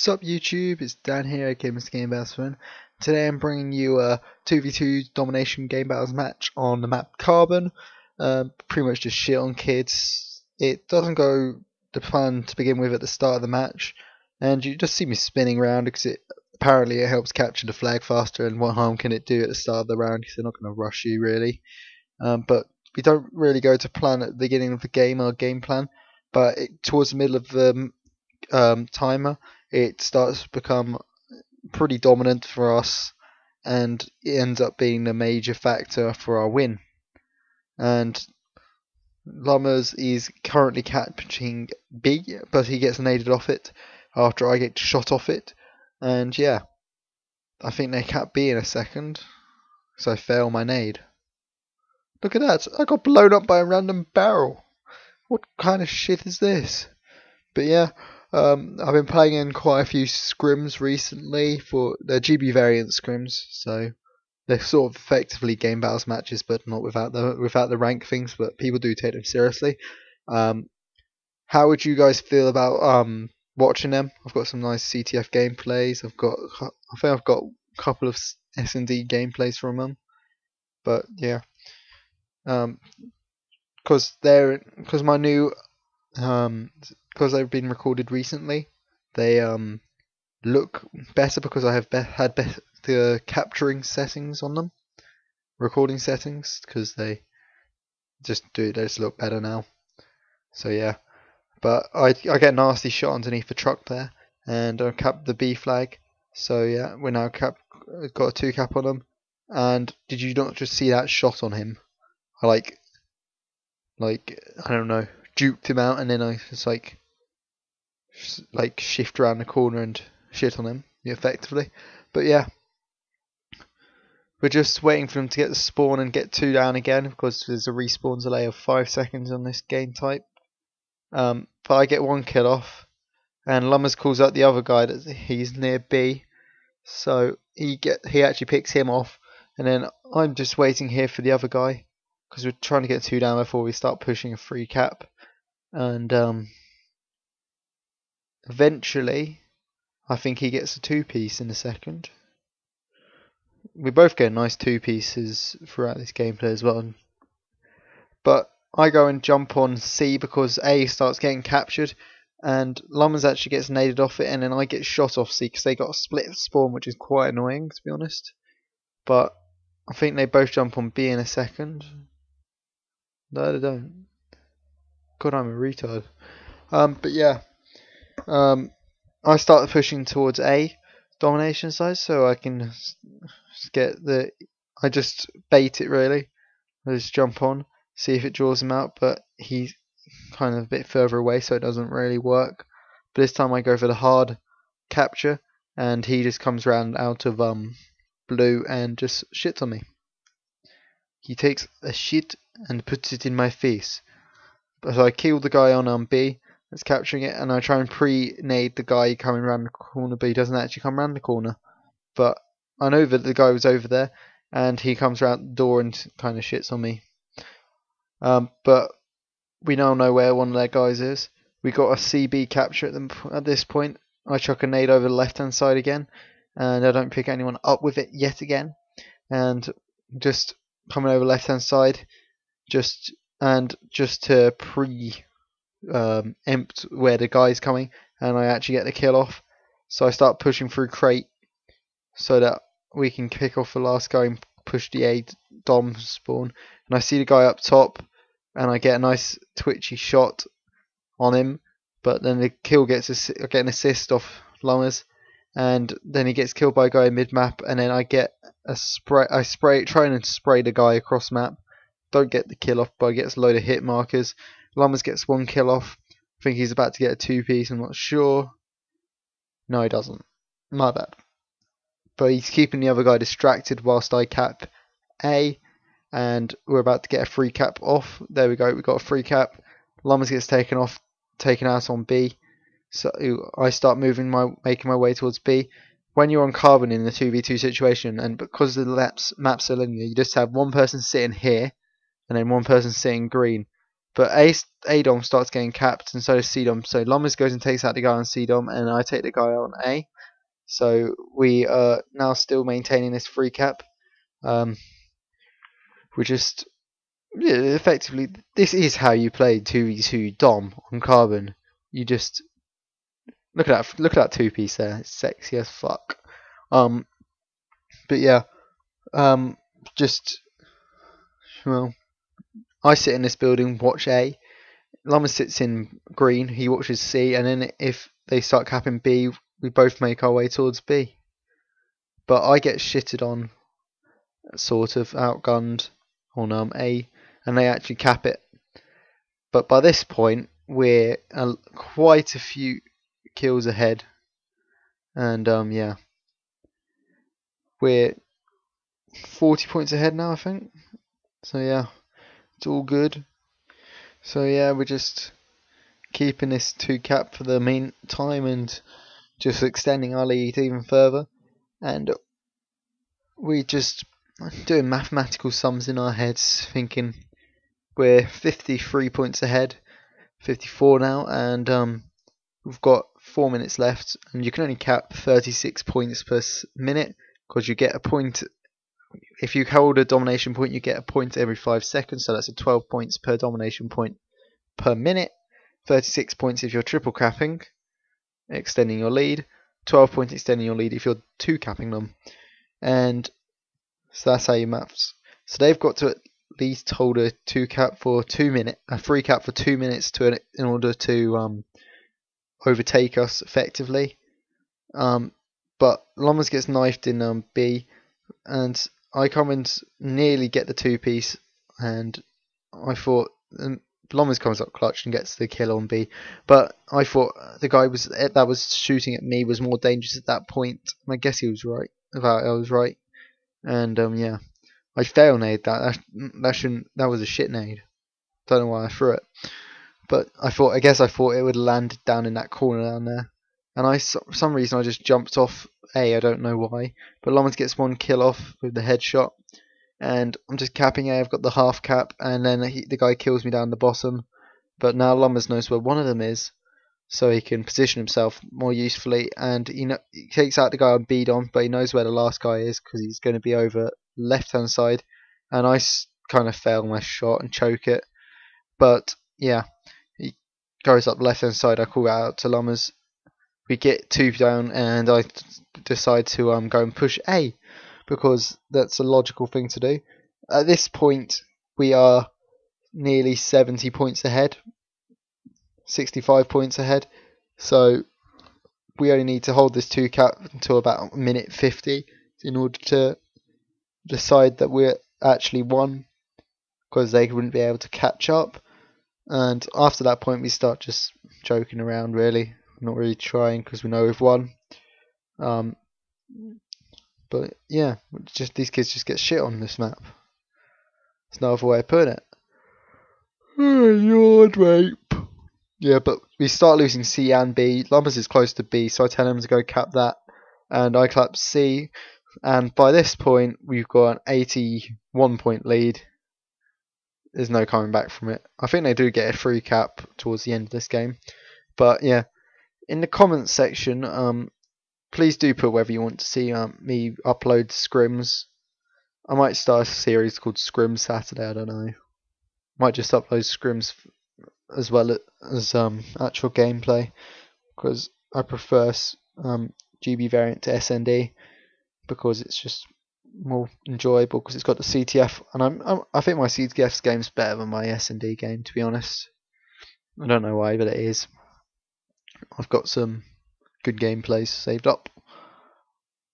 Sup YouTube, it's Dan here at MrGamebattlesFTW. Today I'm bringing you a 2v2 Domination game battles match on the map Carbon. Pretty much just shit on kids. It doesn't go the plan to begin with at the start of the match, and you just see me spinning around because apparently it helps capture the flag faster, and what harm can it do at the start of the round because they're not going to rush you really. But we don't really go to plan at the beginning of the game or game plan, but towards the middle of the timer it starts to become pretty dominant for us, and it ends up being a major factor for our win. And Lummers is currently capturing B, but he gets naded off it after I get shot off it. And yeah, I think they cap B in a second, so I fail my nade. Look at that, I got blown up by a random barrel. What kind of shit is this? But yeah, I've been playing in quite a few scrims recently. For they're GB variant scrims, so they're sort of effectively game battles matches, but not without the rank things. But people do take them seriously. How would you guys feel about watching them? I've got some nice CTF gameplays. I think I've got a couple of S&D gameplays from them. But yeah, because my new because they've been recorded recently, they look better because I have had better capturing settings on them, recording settings, because they just look better now. So yeah, but I get a nasty shot underneath the truck there, and I cap the B flag. So yeah, we're now got a 2 cap on him. And did you not just see that shot on him? I like I don't know, duped him out, and then I just like shift around the corner and shit on him effectively. But yeah, we're just waiting for him to get the spawn and get 2 down again, because there's a respawn delay of 5 seconds on this game type. But I get 1 kill off, and Lummers calls out the other guy that he's near B, so he actually picks him off, and then I'm just waiting here for the other guy because we're trying to get 2 down before we start pushing a free cap. And eventually, I think he gets a 2-piece in a second. We both get nice 2-pieces throughout this gameplay as well. But I go and jump on C because A starts getting captured, and Lummers actually gets naded off it, and then I get shot off C because they got a split spawn, which is quite annoying, to be honest. But I think they both jump on B in a second. No, they don't. God, I'm a retard. But yeah. I start pushing towards A domination side, so I can I just bait it really. I just jump on, see if it draws him out, but he's kind of a bit further away, so it doesn't really work. But this time I go for the hard capture, and he just comes round out of blue and just shits on me. He takes a shit and puts it in my face. So I kill the guy on B that's capturing it, and I try and pre-nade the guy coming around the corner, but he doesn't actually come around the corner. But I know that the guy was over there, and he comes around the door and kind of shits on me. But we now know where one of their guys is. We got a CB capture at this point. I chuck a nade over the left-hand side again, and I don't pick anyone up with it yet again. And just coming over left-hand side, just to empt where the guy's coming, and I actually get the kill off. So I start pushing through crate so that we can kick off the last guy and push the A dom spawn. And I see the guy up top, and I get a nice twitchy shot on him, but then the kill I get an assist off Lummers, and then he gets killed by a guy mid map, and then I get a spray. Trying to spray the guy across map. Don't get the kill off, but I get a load of hit markers. Lummers gets 1 kill off. I think he's about to get a 2-piece, I'm not sure. No, he doesn't. My bad. But he's keeping the other guy distracted whilst I cap A, and we're about to get a free cap off. There we go, we got a free cap. Lummers gets taken out on B. So I start making my way towards B. When you're on Carbon in the 2v2 situation, and because the maps are linear, you just have one person sitting here, and then one person sitting green. But A Dom starts getting capped, and so does C Dom. So Llamas goes and takes out the guy on C Dom, and I take the guy on A. So we are now still maintaining this free cap. We're just effectively, this is how you play 2v2 Dom on Carbon. You just look at that two piece there. It's sexy as fuck. But yeah, just well, I sit in this building, watch A. Llama sits in green, he watches C, and then if they start capping B, we both make our way towards B. But I get shitted on, sort of outgunned on A, and they actually cap it. But by this point, we're quite a few kills ahead, and yeah, we're 40 points ahead now, I think. So yeah, it's all good. So yeah, we're just keeping this 2 cap for the meantime and just extending our lead even further. And we just doing mathematical sums in our heads, thinking we're 53 points ahead, 54 now, and we've got 4 minutes left, and you can only cap 36 points per minute, because you get a point. If you hold a domination point, you get a point every 5 seconds, so that's a 12 points per domination point per minute. 36 points if you're triple capping, extending your lead. 12 points extending your lead if you're 2 capping them. And so that's how you maths. So they've got to at least hold a 2 cap for 2 minutes, a 3 cap for 2 minutes in order to overtake us effectively. But Llamas gets knifed in B, and I come and nearly get the 2 piece, and I thought Llamas comes up clutch and gets the kill on B, but I thought the guy that was shooting at me was more dangerous at that point, and I guess he was right. I was right, and yeah, I fail nade that. That was a shit nade. Don't know why I threw it, but I guess I thought it would land down in that corner down there, and for some reason I just jumped off A. I don't know why, but Llamas gets 1 kill off with the headshot. And I'm just capping A. I've got the half cap, and then the guy kills me down the bottom. But now Llamas knows where one of them is, so he can position himself more usefully. And he takes out the guy on B Dom, but he knows where the last guy is because he's going to be over left hand side. And I kind of fail my shot and choke it. But yeah, he goes up left hand side. I call out to Llamas. We get 2 down, and I decide to go and push A, because that's a logical thing to do. At this point, we are nearly 70 points ahead, 65 points ahead, so we only need to hold this 2 cap until about minute 50 in order to decide that we're actually won, because they wouldn't be able to catch up. And after that point, we start just joking around, really, not really trying, because we know we've won. But yeah, just these kids just get shit on this map. There's no other way of putting it. Yard rape. Yeah, but we start losing C and B. Llamas is close to B, so I tell him to go cap that, and I clap C. And by this point, we've got an 81 point lead. There's no coming back from it. I think they do get a free cap towards the end of this game. But yeah, in the comments section, please do put whether you want to see me upload scrims. I might start a series called Scrim Saturday, I don't know. Might just upload scrims as well as actual gameplay, because I prefer GB variant to SND, because it's just more enjoyable, because it's got the CTF, and I think my CTF game's better than my SND game, to be honest. I don't know why, but it is. I've got some good gameplays saved up.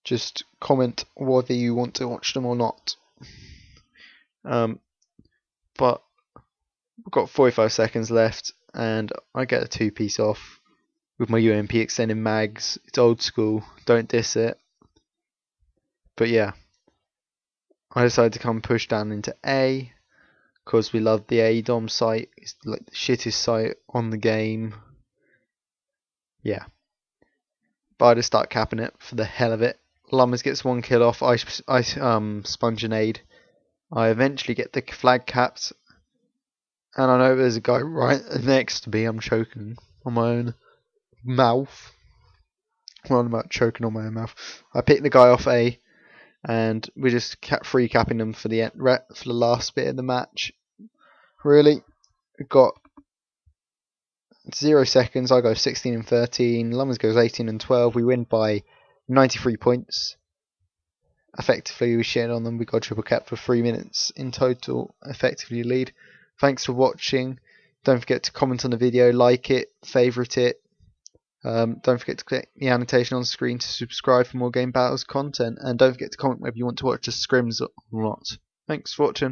Just comment whether you want to watch them or not. But we've got 45 seconds left, and I get a 2 piece off with my UMP extending mags. It's old school, don't diss it. But yeah, I decided to come push down into A, because we love the A Dom site. It's like the shittest site on the game. Yeah, but I just start capping it for the hell of it. Llamas gets 1 kill off. I sponge a nade. I eventually get the flag capped, And I know there's a guy right next to me. I'm choking on my own mouth. Well, I'm about choking on my own mouth. I picked the guy off A, and we're just free capping them for the last bit of the match. Really, we've got 0 seconds. I go 16 and 13. Lummers goes 18 and 12. We win by 93 points. Effectively, we shared on them. We got triple cap for 3 minutes in total. Effectively lead. Thanks for watching. Don't forget to comment on the video, like it, favourite it. Don't forget to click the annotation on the screen to subscribe for more Game Battles content. And don't forget to comment whether you want to watch the scrims or not. Thanks for watching.